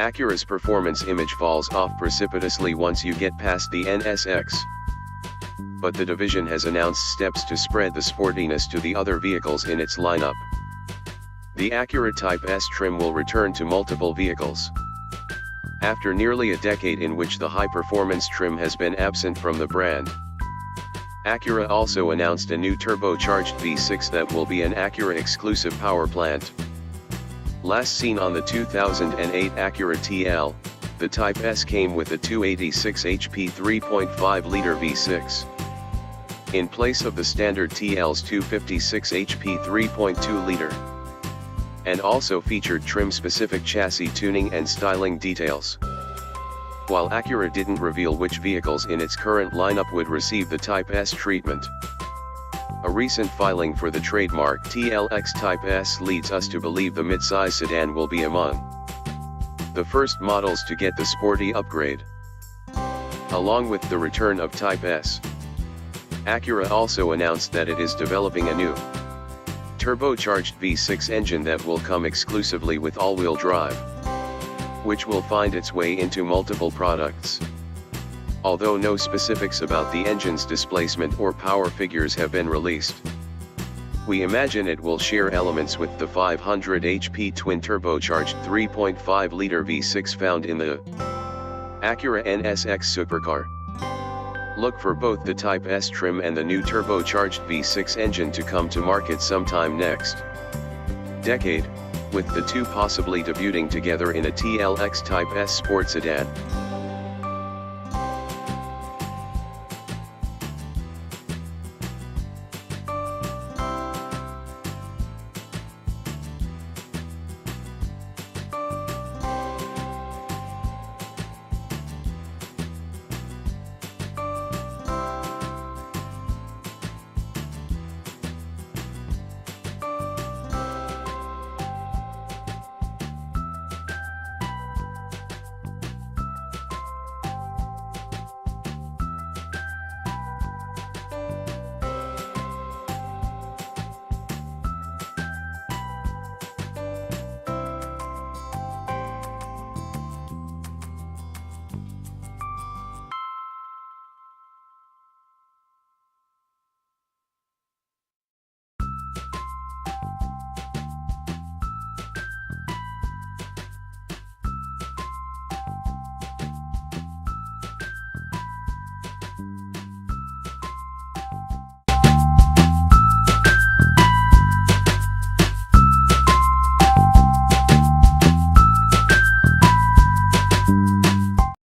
Acura's performance image falls off precipitously once you get past the NSX. But the division has announced steps to spread the sportiness to the other vehicles in its lineup. The Acura Type S trim will return to multiple vehicles. After nearly a decade in which the high-performance trim has been absent from the brand, Acura also announced a new turbocharged V6 that will be an Acura-exclusive power plant. Last seen on the 2008 Acura TL, the Type S came with a 286 HP 3.5-liter V6. In place of the standard TL's 256 HP 3.2-liter. And also featured trim-specific chassis tuning and styling details. While Acura didn't reveal which vehicles in its current lineup would receive the Type S treatment, a recent filing for the trademark TLX Type S leads us to believe the midsize sedan will be among the first models to get the sporty upgrade. Along with the return of Type S, Acura also announced that it is developing a new turbocharged V6 engine that will come exclusively with all-wheel drive, which will find its way into multiple products. Although no specifics about the engine's displacement or power figures have been released, we imagine it will share elements with the 500 HP twin-turbocharged 3.5-liter V6 found in the Acura NSX supercar. Look for both the Type S trim and the new turbocharged V6 engine to come to market sometime next decade, with the two possibly debuting together in a TLX Type S sports sedan.